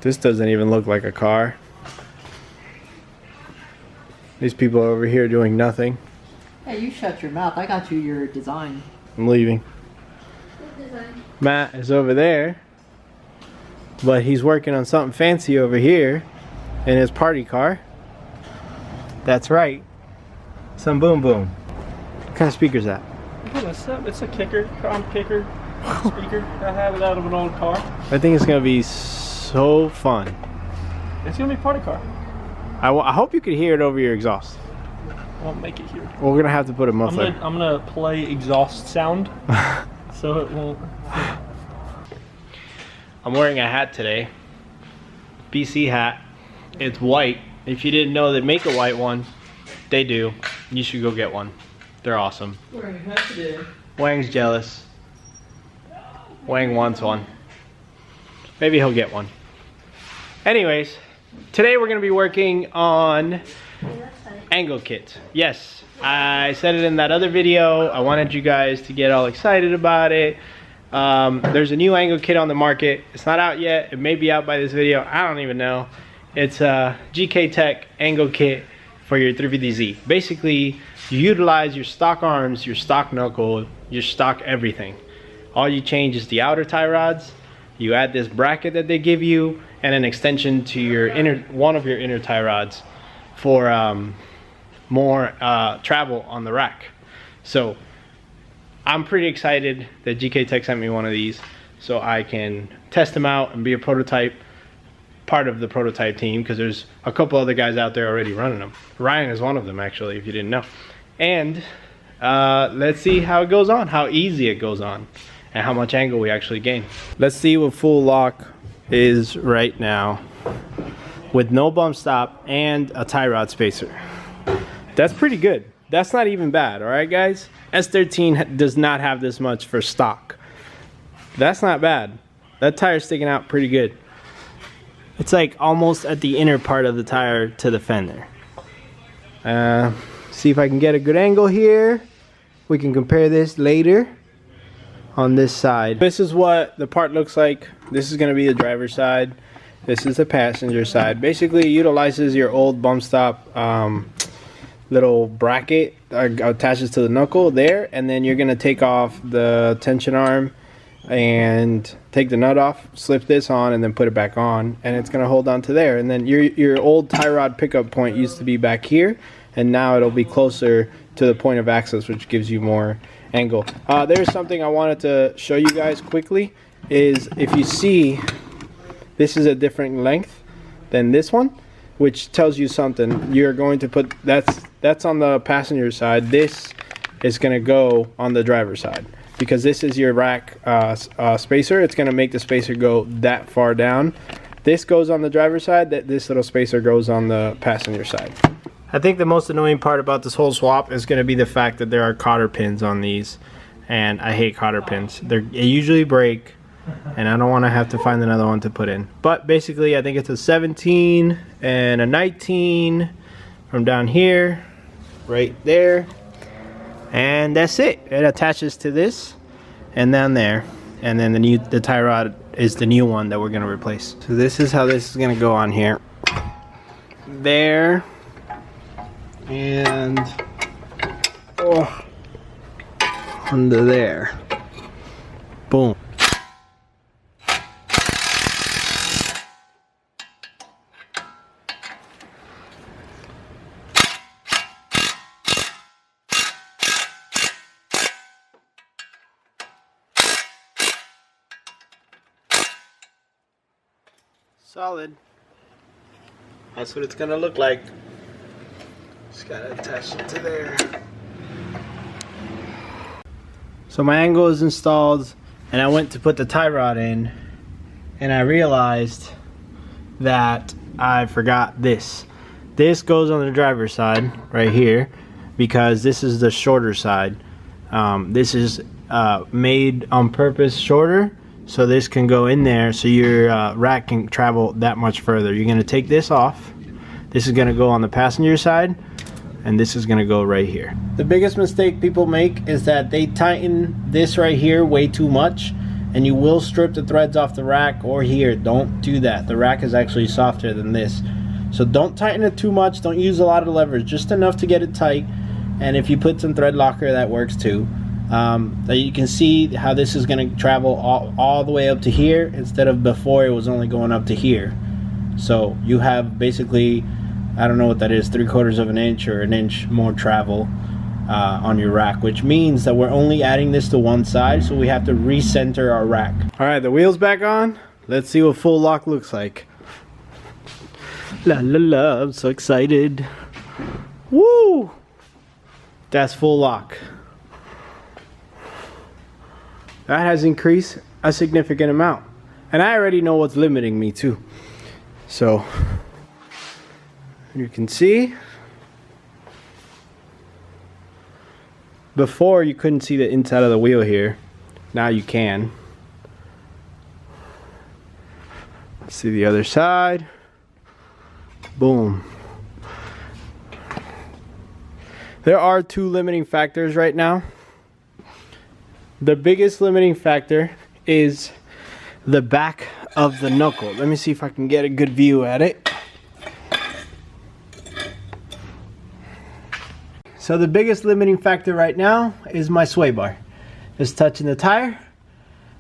This doesn't even look like a car. These people are over here doing nothing. Hey, you shut your mouth. I got you your design. I'm leaving. Good design. Matt is over there, but he's working on something fancy over here in his party car. That's right. Some boom boom. What kind of speaker is that? It's a kicker, kicker speaker I have it out of an old car. I think it's gonna be so fun. It's gonna be a party car. I hope you could hear it over your exhaust. Won't make it here. We're gonna have to put a muffler. I'm gonna play exhaust sound, so it won't. I'm wearing a hat today. BC hat. It's white. If you didn't know they make a white one, they do. You should go get one. They're awesome. Wearing a hat today. Wang's jealous. Wang wants one. Maybe he'll get one. Anyways, today we're going to be working on Angle Kit. Yes, I said it in that other video. I wanted you guys to get all excited about it. There's a new Angle Kit on the market. It's not out yet. It may be out by this video. I don't even know. It's a Gktech Angle Kit for your 350Z. Basically, you utilize your stock arms, your stock knuckle, your stock everything. All you change is the outer tie rods. You add this bracket that they give you and an extension to your one of your inner tie rods for more travel on the rack. So I'm pretty excited that Gktech sent me one of these so I can test them out and be a part of the prototype team, because there's a couple other guys out there already running them. Ryan is one of them, actually, if you didn't know. And let's see how it goes on, how easy it goes on, and how much angle we actually gain. Let's see what full lock is right now with no bump stop and a tie rod spacer. That's pretty good. That's not even bad, all right, guys? S13 does not have this much for stock. That's not bad. That tire's sticking out pretty good. It's like almost at the inner part of the tire to the fender. See if I can get a good angle here. We can compare this later on this side. This is what the part looks like. This is going to be the driver's side. This is the passenger side. Basically, it utilizes your old bump stop little bracket attaches to the knuckle there, and then you're going to take off the tension arm and take the nut off, slip this on, and then put it back on, and it's going to hold on to there. And then your old tie rod pickup point used to be back here, and now it'll be closer to the point of access, which gives you more angle. There's something I wanted to show you guys quickly, is if you see, this is a different length than this one, which tells you something. You're going to put, that's on the passenger side. This is going to go on the driver's side, because this is your rack spacer. It's going to make the spacer go that far down. This goes on the driver's side, this little spacer goes on the passenger side. I think the most annoying part about this whole swap is going to be the fact that there are cotter pins on these, and I hate cotter pins. They usually break, and I don't want to have to find another one to put in. But basically, I think it's a 17 and a 19 from down here, right there. And that's it. It attaches to this and down there, and then the tie rod is the new one that we're going to replace. So this is how this is going to go on here. There. And under there. Boom. Solid. That's what it's gonna look like. Just gotta attach it to there. So my angle is installed, and I went to put the tie rod in, and I realized that I forgot this. This goes on the driver's side right here, because this is the shorter side. This is made on purpose shorter, so this can go in there so your rack can travel that much further. You're going to take this off. This is going to go on the passenger side, and this is going to go right here. The biggest mistake people make is that they tighten this right here way too much, and you will strip the threads off the rack or here. Don't do that. The rack is actually softer than this. So don't tighten it too much. Don't use a lot of leverage, just enough to get it tight. And if you put some thread locker, that works too. You can see how this is going to travel all the way up to here, instead of before it was only going up to here. So you have basically, I don't know what that is, 3/4 of an inch or an inch more travel on your rack, which means that we're only adding this to one side, so we have to recenter our rack. All right, the wheel's back on. Let's see what full lock looks like. La la la, I'm so excited. Woo! That's full lock. That has increased a significant amount. And I already know what's limiting me too. So, you can see, before you couldn't see the inside of the wheel here. Now you can. Let's see the other side. Boom. There are two limiting factors right now. The biggest limiting factor is the back of the knuckle. Let me see if I can get a good view at it. So the biggest limiting factor right now is my sway bar. It's touching the tire.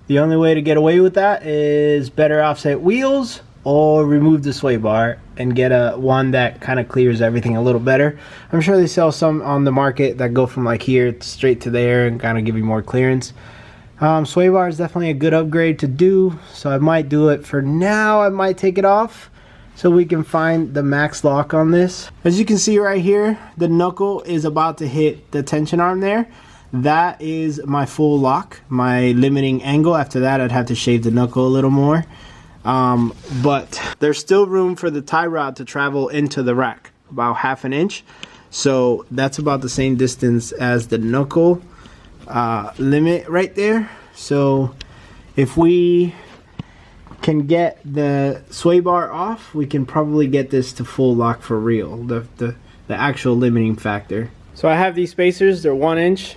The only way to get away with that is better offset wheels or remove the sway bar and get one that kind of clears everything a little better. I'm sure they sell some on the market that go from like here straight to there and kind of give you more clearance. Sway bar is definitely a good upgrade to do, so I might do it. For now, I might take it off so we can find the max lock on this. As you can see right here, the knuckle is about to hit the tension arm there. That is my full lock, my limiting angle. After that, I'd have to shave the knuckle a little more. But there's still room for the tie rod to travel into the rack, about 1/2 inch. So that's about the same distance as the knuckle limit right there. So if we can get the sway bar off, we can probably get this to full lock for real, the actual limiting factor. So I have these spacers, they're 1 inch,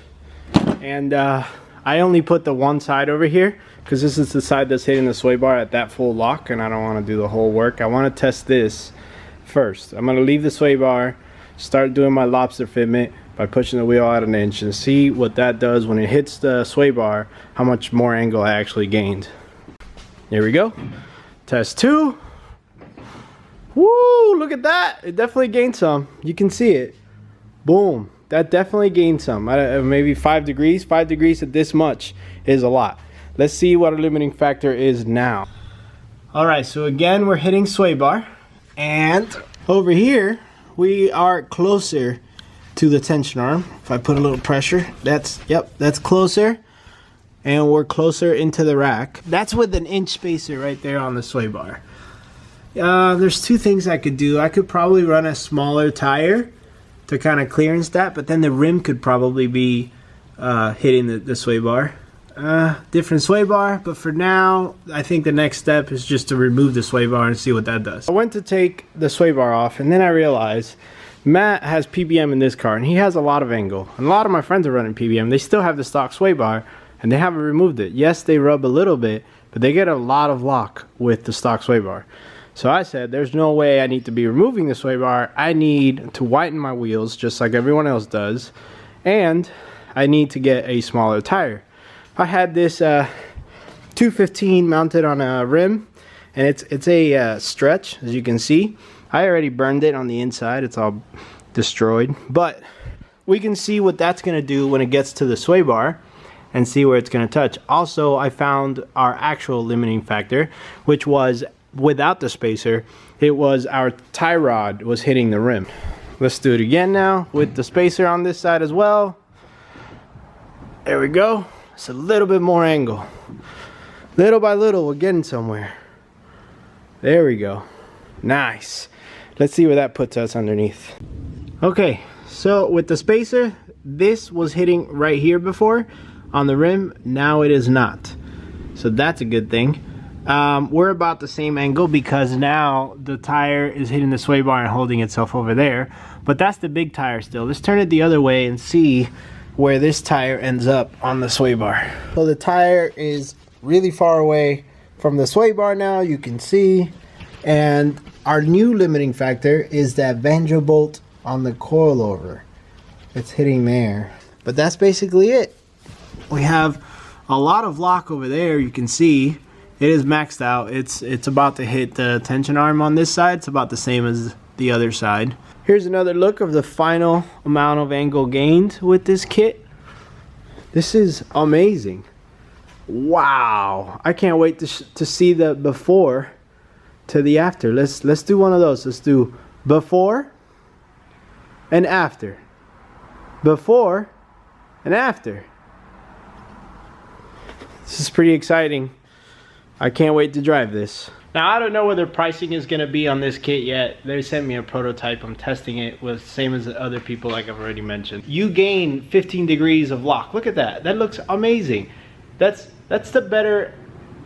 and I only put the one side over here because this is the side that's hitting the sway bar at that full lock, and I don't want to do the whole work. I want to test this first. I'm going to leave the sway bar, start doing my lobster fitment by pushing the wheel out 1 inch, and see what that does when it hits the sway bar, how much more angle I actually gained. Here we go. Test 2. Woo, look at that. It definitely gained some. You can see it. Boom. That definitely gained some. Maybe 5 degrees. 5 degrees at this much is a lot. Let's see what our limiting factor is now. Alright, so again, we're hitting sway bar. And over here, we are closer to the tension arm. If I put a little pressure, that's closer. And we're closer into the rack. That's with 1 inch spacer right there on the sway bar. There's two things I could do. I could probably run a smaller tire to kind of clearance that, but then the rim could probably be hitting the sway bar. Different sway bar, but for now, I think the next step is just to remove the sway bar and see what that does. I went to take the sway bar off, and then I realized Matt has PBM in this car, and he has a lot of angle. And a lot of my friends are running PBM. They still have the stock sway bar, and they haven't removed it. Yes, they rub a little bit, but they get a lot of lock with the stock sway bar. So I said, there's no way I need to be removing the sway bar. I need to whiten my wheels just like everyone else does, and I need to get a smaller tire. I had this 215 mounted on a rim, and it's a stretch, as you can see. I already burned it on the inside. It's all destroyed, but we can see what that's going to do when it gets to the sway bar and see where it's going to touch. Also, I found our actual limiting factor, which was without the spacer. It was our tie rod was hitting the rim. Let's do it again now with the spacer on this side as well. There we go. It's a little bit more angle. Little by little, we're getting somewhere. There we go. Nice. Let's see where that puts us underneath. Okay, so with the spacer, this was hitting right here before on the rim. Now it is not. So that's a good thing. We're about the same angle because now the tire is hitting the sway bar and holding itself over there. But that's the big tire still. Let's turn it the other way and see where this tire ends up on the sway bar. So the tire is really far away from the sway bar now, you can see. And our new limiting factor is that banjo bolt on the coilover. It's hitting there. But that's basically it. We have a lot of lock over there, you can see. It is maxed out. It's about to hit the tension arm on this side. It's about the same as the other side. Here's another look of the final amount of angle gained with this kit. This is amazing. Wow. I can't wait to see the before to the after. Let's do one of those. Let's do before and after. Before and after. This is pretty exciting. I can't wait to drive this. Now, I don't know whether pricing is going to be on this kit yet. They sent me a prototype. I'm testing it with same as the other people, like I've already mentioned. You gain 15 degrees of lock. Look at that. That looks amazing. That's the better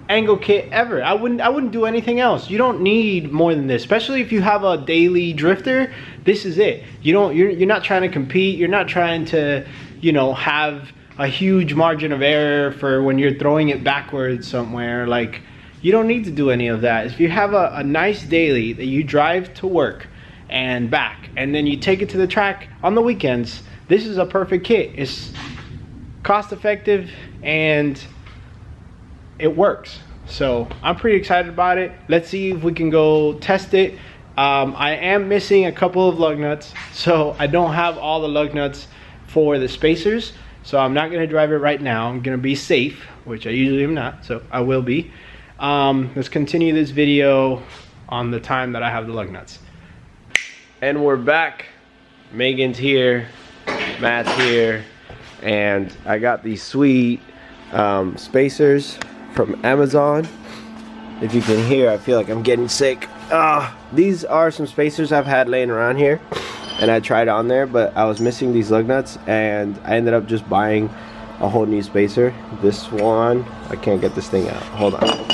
angle kit ever. I wouldn't do anything else. You don't need more than this, especially if you have a daily drifter. This is it. You're not trying to compete. You're not trying to, you know, have a huge margin of error for when you're throwing it backwards somewhere. Like, you don't need to do any of that. If you have a nice daily that you drive to work and back, and then you take it to the track on the weekends, this is a perfect kit. It's cost effective and it works. So I'm pretty excited about it. Let's see if we can go test it. I am missing a couple of lug nuts, so I don't have all the lug nuts for the spacers. So I'm not gonna drive it right now. I'm gonna be safe, which I usually am not, so I will be. Let's continue this video on the time that I have the lug nuts. And we're back. Megan's here, Matt's here, and I got these sweet spacers from Amazon. If you can hear, I feel like I'm getting sick. These are some spacers I've had laying around here, and I tried on there, but I was missing these lug nuts, and I ended up just buying a whole new spacer. This one, I can't get this thing out. Hold on.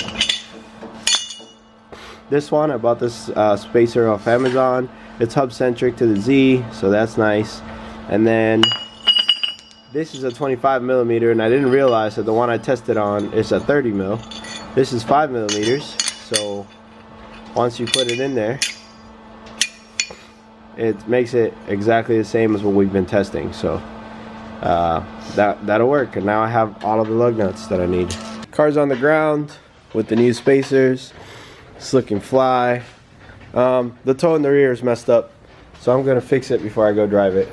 This one, I bought this spacer off Amazon. It's hub centric to the Z, so that's nice. And then this is a 25 millimeter, and I didn't realize that the one I tested on is a 30 mil. This is 5 millimeters, so once you put it in there, it makes it exactly the same as what we've been testing. So that'll work, and now I have all of the lug nuts that I need. Car's on the ground with the new spacers. It's looking fly. The toe in the rear is messed up, so I'm gonna fix it before I go drive it.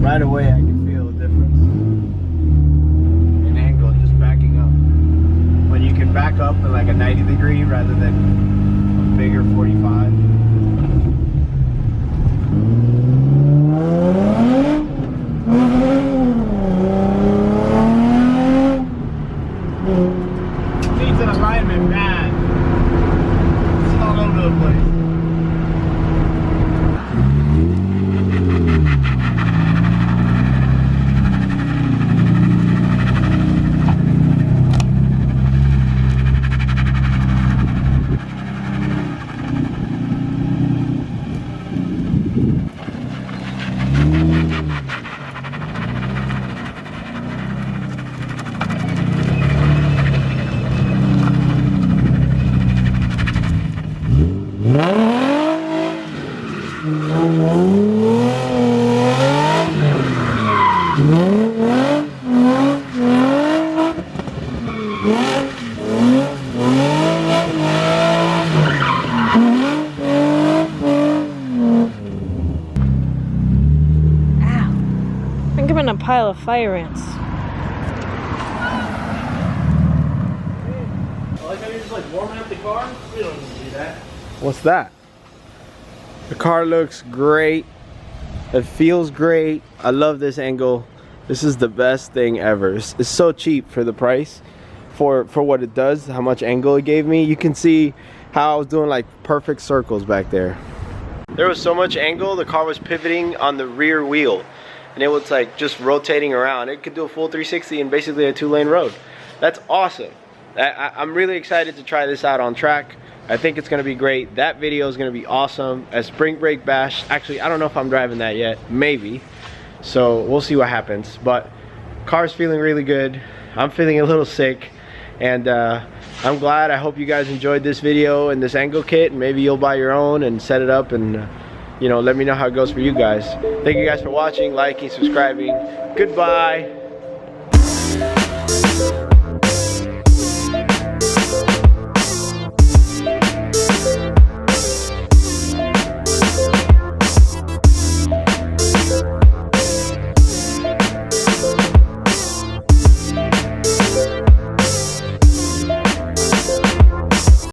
Right away I can feel a difference in angle just backing up. When you can back up in like a 90 degree rather than a bigger 45. Needs an alignment bad. It's all over the place. A pile of fire ants. I like how you're just like warming up the car. We don't need to do that. What's that? The car looks great. It feels great. I love this angle. This is the best thing ever. It's so cheap for the price, for what it does, how much angle it gave me. You can see how I was doing like perfect circles back there. There was so much angle, the car was pivoting on the rear wheel, and it was like just rotating around. It could do a full 360 in basically a 2-lane road. That's awesome. I'm really excited to try this out on track. I think it's gonna be great. That video is gonna be awesome. A spring break bash. Actually, I don't know if I'm driving that yet. Maybe. So we'll see what happens. But car's feeling really good. I'm feeling a little sick. And I'm glad. I hope you guys enjoyed this video and this angle kit. And maybe you'll buy your own and set it up and you know, let me know how it goes for you guys. Thank you guys for watching, liking, subscribing. Goodbye.